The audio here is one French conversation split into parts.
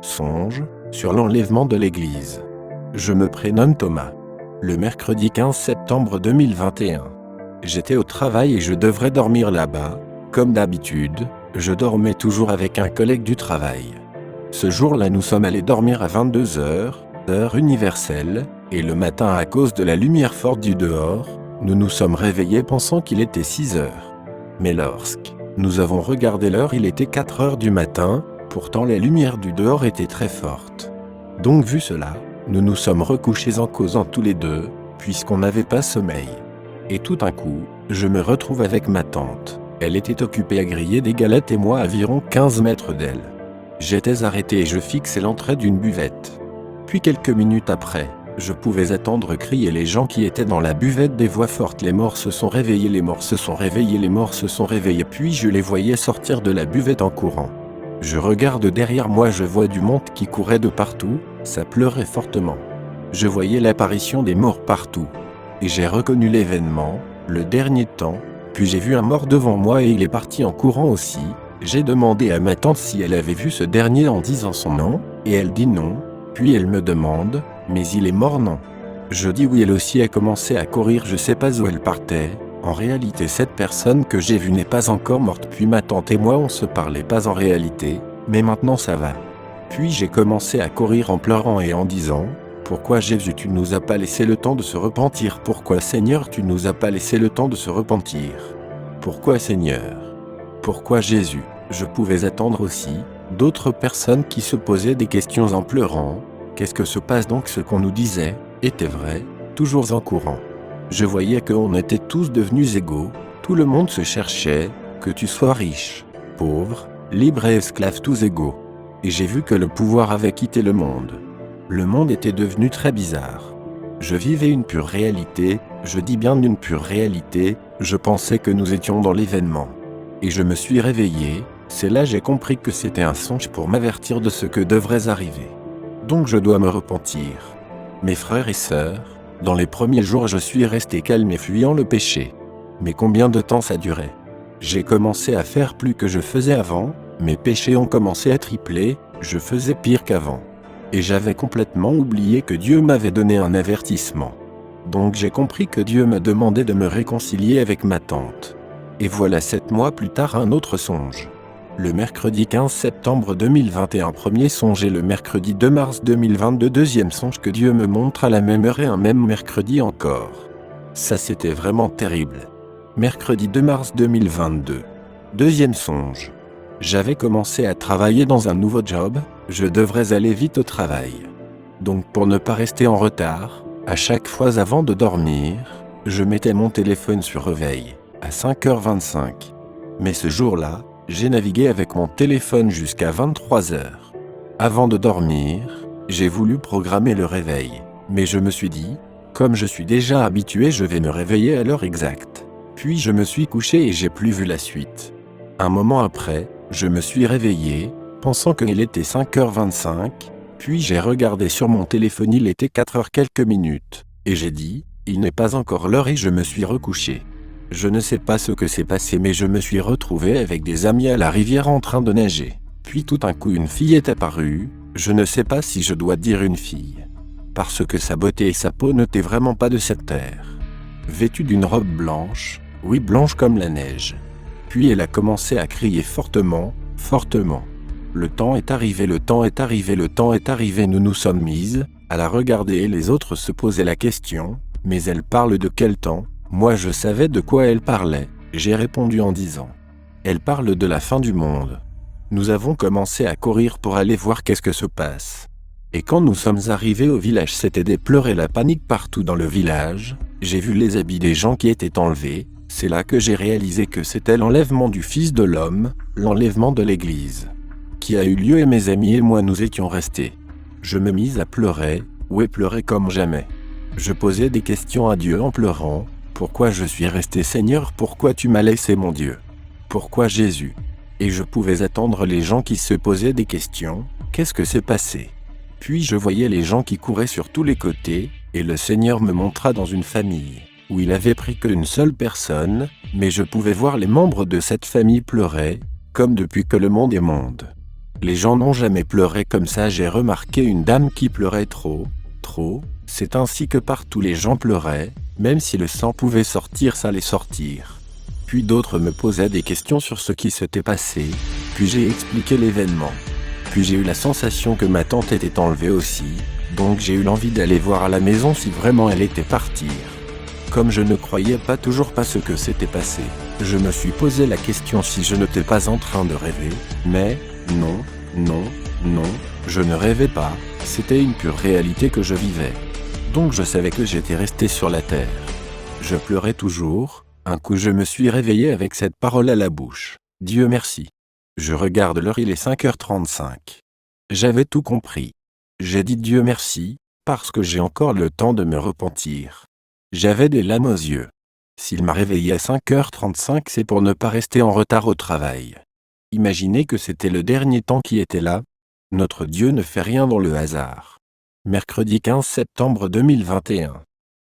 Songe sur l'enlèvement de l'Église. Je me prénomme Thomas. Le mercredi 15 septembre 2021. J'étais au travail et je devrais dormir là-bas. Comme d'habitude, je dormais toujours avec un collègue du travail. Ce jour-là, nous sommes allés dormir à 22h, heure universelle, et le matin, à cause de la lumière forte du dehors, nous nous sommes réveillés pensant qu'il était 6h. Mais lorsque nous avons regardé l'heure, il était 4h du matin, pourtant la lumière du dehors était très forte. Donc vu cela, nous nous sommes recouchés en causant tous les deux, puisqu'on n'avait pas sommeil. Et tout d'un coup, je me retrouve avec ma tante. Elle était occupée à griller des galettes et moi à environ 15 mètres d'elle. J'étais arrêté et je fixais l'entrée d'une buvette. Puis quelques minutes après, je pouvais attendre crier les gens qui étaient dans la buvette des voix fortes. Les morts se sont réveillés, les morts se sont réveillés, les morts se sont réveillés. Puis je les voyais sortir de la buvette en courant. Je regarde derrière moi, je vois du monde qui courait de partout, ça pleurait fortement. Je voyais l'apparition des morts partout. Et j'ai reconnu l'événement, le dernier temps, puis j'ai vu un mort devant moi et il est parti en courant aussi. J'ai demandé à ma tante si elle avait vu ce dernier en disant son nom, et elle dit non, puis elle me demande, mais il est mort non? Je dis oui, elle aussi a commencé à courir, je sais pas où elle partait. En réalité, cette personne que j'ai vue n'est pas encore morte, puis ma tante et moi on se parlait pas en réalité, mais maintenant ça va. Puis j'ai commencé à courir en pleurant et en disant, pourquoi Jésus tu nous as pas laissé le temps de se repentir? Pourquoi Seigneur tu nous as pas laissé le temps de se repentir? Pourquoi Seigneur? Pourquoi Jésus? Je pouvais attendre aussi d'autres personnes qui se posaient des questions en pleurant. Qu'est-ce que se passe donc? Ce qu'on nous disait était vrai, toujours en courant. Je voyais qu'on était tous devenus égaux, tout le monde se cherchait, que tu sois riche, pauvre, libre et esclave, tous égaux. Et j'ai vu que le pouvoir avait quitté le monde. Le monde était devenu très bizarre. Je vivais une pure réalité, je dis bien une pure réalité, je pensais que nous étions dans l'événement. Et je me suis réveillé, c'est là j'ai compris que c'était un songe pour m'avertir de ce que devrait arriver. Donc je dois me repentir. Mes frères et sœurs, dans les premiers jours je suis resté calme et fuyant le péché. Mais combien de temps ça durait? J'ai commencé à faire plus que je faisais avant, mes péchés ont commencé à tripler, je faisais pire qu'avant. Et j'avais complètement oublié que Dieu m'avait donné un avertissement. Donc j'ai compris que Dieu me demandait de me réconcilier avec ma tante. Et voilà 7 mois plus tard un autre songe. Le mercredi 15 septembre 2021, premier songe, et le mercredi 2 mars 2022, deuxième songe que Dieu me montre à la même heure et un même mercredi encore. Ça c'était vraiment terrible. Mercredi 2 mars 2022. Deuxième songe. J'avais commencé à travailler dans un nouveau job, je devrais aller vite au travail. Donc pour ne pas rester en retard, à chaque fois avant de dormir, je mettais mon téléphone sur réveil, à 5h25. Mais ce jour-là, j'ai navigué avec mon téléphone jusqu'à 23h. Avant de dormir, j'ai voulu programmer le réveil, mais je me suis dit, comme je suis déjà habitué, je vais me réveiller à l'heure exacte. Puis je me suis couché et j'ai plus vu la suite. Un moment après, je me suis réveillé, pensant qu'il était 5h25, puis j'ai regardé sur mon téléphone, il était 4h quelques minutes, et j'ai dit, il n'est pas encore l'heure et je me suis recouché. Je ne sais pas ce que s'est passé, mais je me suis retrouvé avec des amis à la rivière en train de nager. Puis tout d'un coup une fille est apparue, je ne sais pas si je dois dire une fille, parce que sa beauté et sa peau n'étaient vraiment pas de cette terre. Vêtue d'une robe blanche, oui blanche comme la neige. Puis elle a commencé à crier fortement, fortement. Le temps est arrivé, le temps est arrivé, le temps est arrivé. Nous nous sommes mises à la regarder et les autres se posaient la question, mais elle parle de quel temps? Moi je savais de quoi elle parlait, j'ai répondu en disant, elle parle de la fin du monde. Nous avons commencé à courir pour aller voir qu'est-ce que se passe. Et quand nous sommes arrivés au village, c'était des pleurs et la panique partout dans le village. J'ai vu les habits des gens qui étaient enlevés, c'est là que j'ai réalisé que c'était l'enlèvement du Fils de l'homme, l'enlèvement de l'Église, qui a eu lieu et mes amis et moi nous étions restés. Je me mis à pleurer, oui pleurer comme jamais. Je posais des questions à Dieu en pleurant. Pourquoi je suis resté, Seigneur? Pourquoi tu m'as laissé, mon Dieu? Pourquoi Jésus? Et je pouvais attendre les gens qui se posaient des questions. Qu'est-ce que s'est passé? Puis je voyais les gens qui couraient sur tous les côtés, et le Seigneur me montra dans une famille, où il avait pris qu'une seule personne, mais je pouvais voir les membres de cette famille pleurer, comme depuis que le monde est monde. Les gens n'ont jamais pleuré comme ça. J'ai remarqué une dame qui pleurait trop. C'est ainsi que partout les gens pleuraient, même si le sang pouvait sortir, ça allait sortir. Puis d'autres me posaient des questions sur ce qui s'était passé, puis j'ai expliqué l'événement. Puis j'ai eu la sensation que ma tante était enlevée aussi, donc j'ai eu l'envie d'aller voir à la maison si vraiment elle était partie. Comme je ne croyais toujours pas ce que s'était passé, je me suis posé la question si je n'étais pas en train de rêver, mais non, je ne rêvais pas, c'était une pure réalité que je vivais. Donc je savais que j'étais resté sur la terre. Je pleurais toujours, un coup je me suis réveillé avec cette parole à la bouche. Dieu merci. Je regarde l'heure, il est 5h35. J'avais tout compris. J'ai dit Dieu merci, parce que j'ai encore le temps de me repentir. J'avais des larmes aux yeux. S'il m'a réveillé à 5h35, c'est pour ne pas rester en retard au travail. Imaginez que c'était le dernier temps qui était là. Notre Dieu ne fait rien dans le hasard. Mercredi 15 septembre 2021.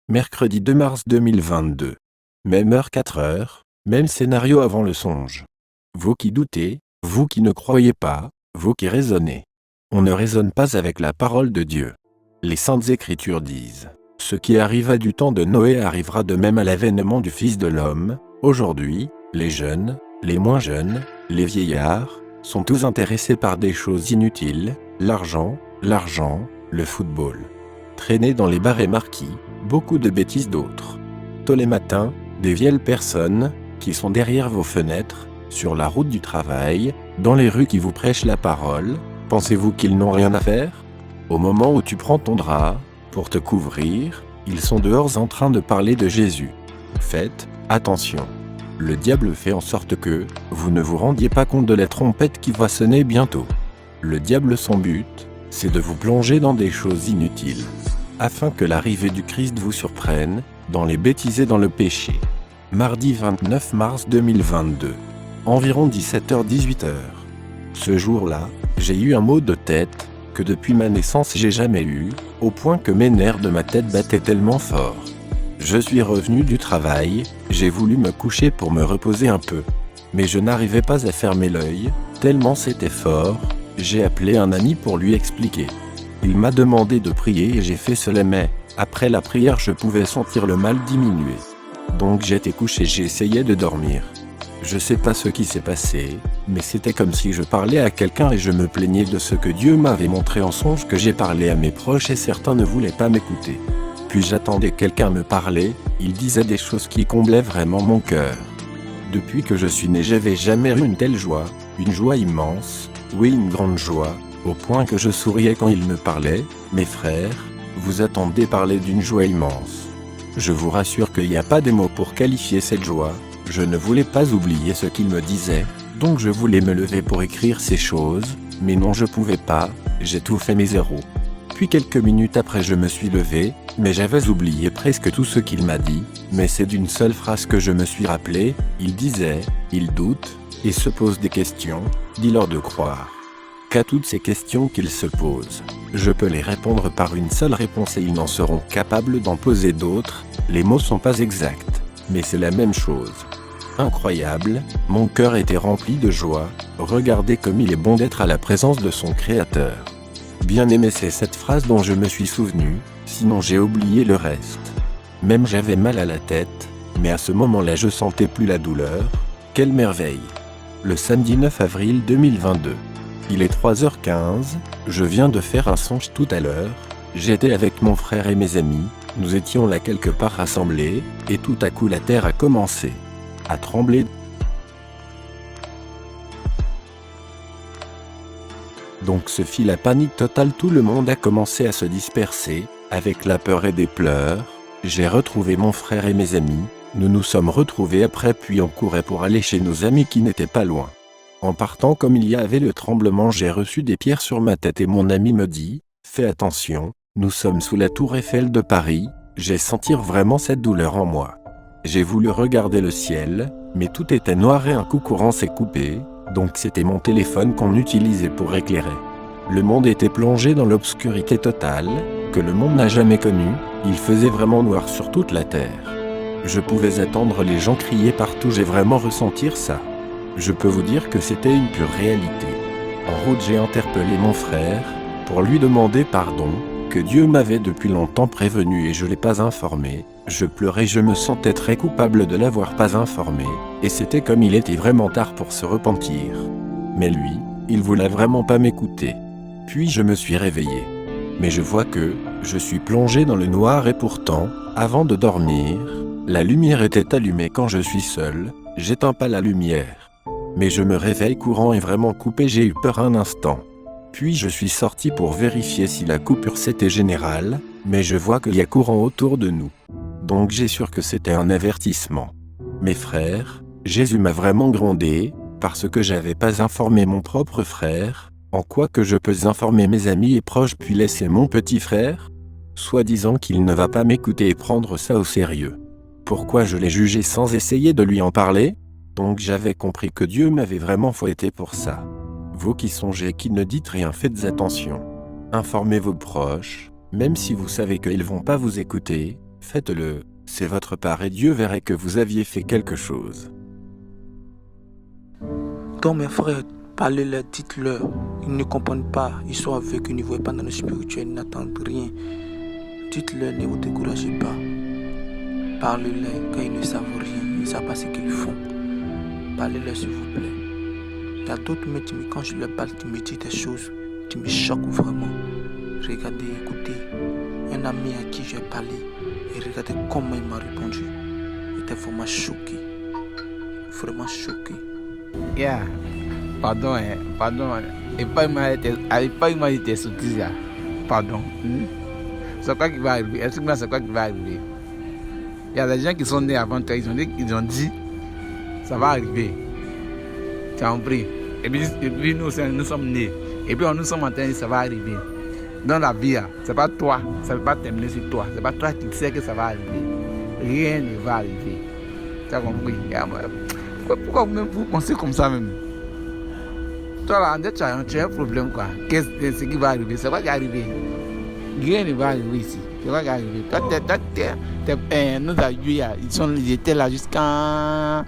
Mercredi 2 mars 2022. Même heure 4h, même scénario avant le songe. Vous qui doutez, vous qui ne croyez pas, vous qui raisonnez. On ne raisonne pas avec la parole de Dieu. Les Saintes Écritures disent « Ce qui arriva du temps de Noé arrivera de même à l'avènement du Fils de l'homme. Aujourd'hui, les jeunes, les moins jeunes, les vieillards, sont tous intéressés par des choses inutiles, l'argent, le football. Traîner dans les bars et marquis, beaucoup de bêtises d'autres. Tous les matins, des vieilles personnes, qui sont derrière vos fenêtres, sur la route du travail, dans les rues qui vous prêchent la parole, pensez-vous qu'ils n'ont rien à faire? Au moment où tu prends ton drap, pour te couvrir, ils sont dehors en train de parler de Jésus. Faites attention. Le diable fait en sorte que vous ne vous rendiez pas compte de la trompette qui va sonner bientôt. Le diable, son but, c'est de vous plonger dans des choses inutiles, afin que l'arrivée du Christ vous surprenne, dans les bêtises et dans le péché. Mardi 29 mars 2022. Environ 17h-18h. Ce jour-là, j'ai eu un mot de tête, que depuis ma naissance j'ai jamais eu, au point que mes nerfs de ma tête battaient tellement fort. Je suis revenu du travail, j'ai voulu me coucher pour me reposer un peu. Mais je n'arrivais pas à fermer l'œil, tellement c'était fort, j'ai appelé un ami pour lui expliquer. Il m'a demandé de prier et j'ai fait cela, mais après la prière je pouvais sentir le mal diminuer. Donc j'étais couché, j'ai essayé de dormir. Je sais pas ce qui s'est passé, mais c'était comme si je parlais à quelqu'un et je me plaignais de ce que Dieu m'avait montré en songe, que j'ai parlé à mes proches et certains ne voulaient pas m'écouter. Puis j'attendais quelqu'un me parler, il disait des choses qui comblaient vraiment mon cœur. Depuis que je suis né, j'avais jamais eu une telle joie, une joie immense, oui une grande joie, au point que je souriais quand il me parlait. Mes frères, vous attendez parler d'une joie immense. Je vous rassure qu'il n'y a pas de mots pour qualifier cette joie. Je ne voulais pas oublier ce qu'il me disait, donc je voulais me lever pour écrire ces choses, mais non je pouvais pas, j'ai tout fait mes zéros. Puis quelques minutes après je me suis levé, mais j'avais oublié presque tout ce qu'il m'a dit, mais c'est d'une seule phrase que je me suis rappelé, il disait, il doute, et se pose des questions, dis-leur de croire. Qu'à toutes ces questions qu'ils se posent, je peux les répondre par une seule réponse et ils n'en seront capables d'en poser d'autres, les mots sont pas exacts, mais c'est la même chose. Incroyable, mon cœur était rempli de joie, regardez comme il est bon d'être à la présence de son Créateur. Bien aimé, c'est cette phrase dont je me suis souvenu, sinon j'ai oublié le reste. Même j'avais mal à la tête, mais à ce moment-là je sentais plus la douleur. Quelle merveille! Le samedi 9 avril 2022. Il est 3h15, je viens de faire un songe tout à l'heure. J'étais avec mon frère et mes amis, nous étions là quelque part rassemblés, et tout à coup la terre a commencé à trembler. Donc ce fit la panique totale, tout le monde a commencé à se disperser, avec la peur et des pleurs. J'ai retrouvé mon frère et mes amis, nous nous sommes retrouvés après puis on courait pour aller chez nos amis qui n'étaient pas loin. En partant, comme il y avait le tremblement, j'ai reçu des pierres sur ma tête et mon ami me dit « Fais attention, nous sommes sous la tour Eiffel de Paris ». J'ai senti vraiment cette douleur en moi. J'ai voulu regarder le ciel, mais tout était noir et un coup courant s'est coupé, donc c'était mon téléphone qu'on utilisait pour éclairer. Le monde était plongé dans l'obscurité totale, que le monde n'a jamais connue, il faisait vraiment noir sur toute la terre. Je pouvais attendre les gens crier partout, j'ai vraiment ressenti ça. Je peux vous dire que c'était une pure réalité. En route, j'ai interpellé mon frère pour lui demander pardon, que Dieu m'avait depuis longtemps prévenu et je ne l'ai pas informé. Je pleurais, je me sentais très coupable de l'avoir pas informé, et c'était comme il était vraiment tard pour se repentir. Mais lui, il voulait vraiment pas m'écouter. Puis je me suis réveillé. Mais je vois que je suis plongé dans le noir et pourtant, avant de dormir, la lumière était allumée quand je suis seul, j'éteins pas la lumière. Mais je me réveille courant et vraiment coupé, j'ai eu peur un instant. Puis je suis sorti pour vérifier si la coupure c'était générale, mais je vois qu'il y a courant autour de nous. Donc j'ai sûr que c'était un avertissement. Mes frères, Jésus m'a vraiment grondé, parce que j'avais pas informé mon propre frère, en quoi que je peux informer mes amis et proches puis laisser mon petit frère, soi-disant qu'il ne va pas m'écouter et prendre ça au sérieux. Pourquoi je l'ai jugé sans essayer de lui en parler? Donc j'avais compris que Dieu m'avait vraiment fouetté pour ça. Vous qui songez, qui ne dites rien, faites attention. Informez vos proches, même si vous savez qu'ils vont pas vous écouter, faites-le. C'est votre part et Dieu verrait que vous aviez fait quelque chose. Donc mes frères, parlez-leur, dites-leur. Ils ne comprennent pas, ils sont aveugles, ils ne voient pas dans le spirituel, ils n'attendent rien. Dites-leur, ne vous découragez pas. Parlez-leur quand ils ne savent rien, ils ne savent pas ce qu'ils font. Parlez-leur s'il vous plaît. Il y a d'autres mecs, quand je leur parle, tu me dis des choses, tu me choques vraiment. Regardez, écoutez, un ami à qui j'ai parlé, et regardez comment il m'a répondu. Il était vraiment choqué. Vraiment choqué. Yeah, pardon. Et pas il m'a été soutenu là. Pardon. C'est quoi qui va arriver? Explique-moi c'est quoi qui va arriver. Il y a des gens qui sont nés avant toi, ils ont dit ça va arriver. Tu as compris? Et puis nous sommes nés. Et puis nous sommes en train de dire ça va arriver. Dans la vie, c'est pas toi, ça ne va pas terminer sur toi. C'est pas toi qui sais que ça va arriver. Rien ne va arriver. Tu as compris? Pourquoi vous pensez comme ça même? Toi là, tu as un problème quoi. Qu'est-ce qui va arriver? C'est quoi qui va arriver? Rien ne va arriver ici. C'est quoi qui va arriver? Toi, nos aïeux, ils étaient là jusqu'à...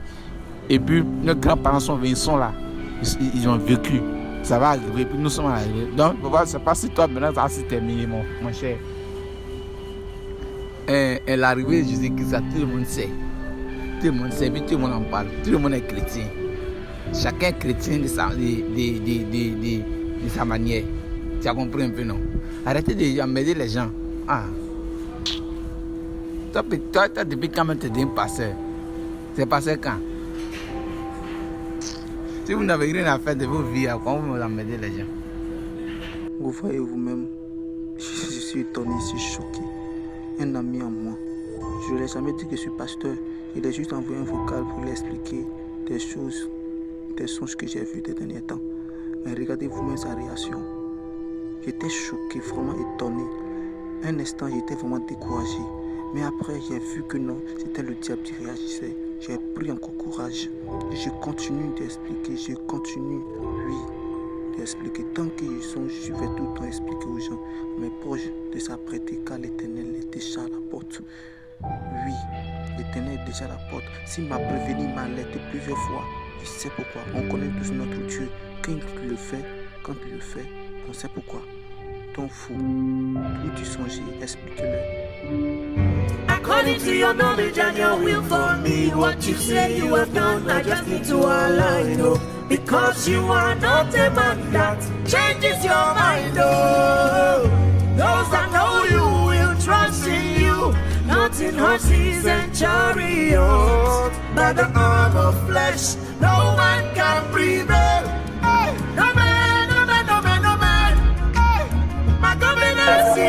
Et puis, nos grands-parents sont venus, ils sont là. Ils ont vécu. Ça va arriver, puis nous sommes arrivés. Donc, c'est pas si toi, maintenant, ça s'est terminé, mon cher. Et l'arrivée de Jésus-Christ, tout le monde sait. Tout le monde sait, puis tout le monde en parle. Tout le monde est chrétien. Chacun est chrétien de sa manière. Tu as compris un peu, non? Arrêtez d'emmerder les gens. Toi, depuis quand même, tu es un pasteur? C'est pasteur quand? Si vous n'avez rien à faire de vos vies, comment vous emmerdez les gens? Vous voyez vous-même, je suis étonné, je suis choqué. Un ami à moi, je ne l'ai jamais dit que je suis pasteur. Il a juste envoyé un vocal pour lui expliquer des choses, des songes que j'ai vus ces derniers temps. Mais regardez vous-même sa réaction. J'étais choqué, vraiment étonné. Un instant, j'étais vraiment découragé. Mais après, j'ai vu que non, c'était le diable qui réagissait. J'ai pris encore courage. Je continue d'expliquer, d'expliquer. Tant qu'ils sont, je vais tout le temps expliquer aux gens. Mes proches de s'apprêter car l'Éternel est déjà à la porte. Oui, l'Éternel est déjà à la porte. S'il m'a prévenu, il m'a alerté plusieurs fois. Je sais pourquoi. On connaît tous notre Dieu. Quand il le fait, on sait pourquoi. Donc fou, tout tu songes, explique-le. According to your knowledge and your will for me, what you say you have done, I just need to align, oh. Because you are not a man that changes your mind, oh. Those that know you will trust in you, not in horses and chariots, but the arm of flesh. No one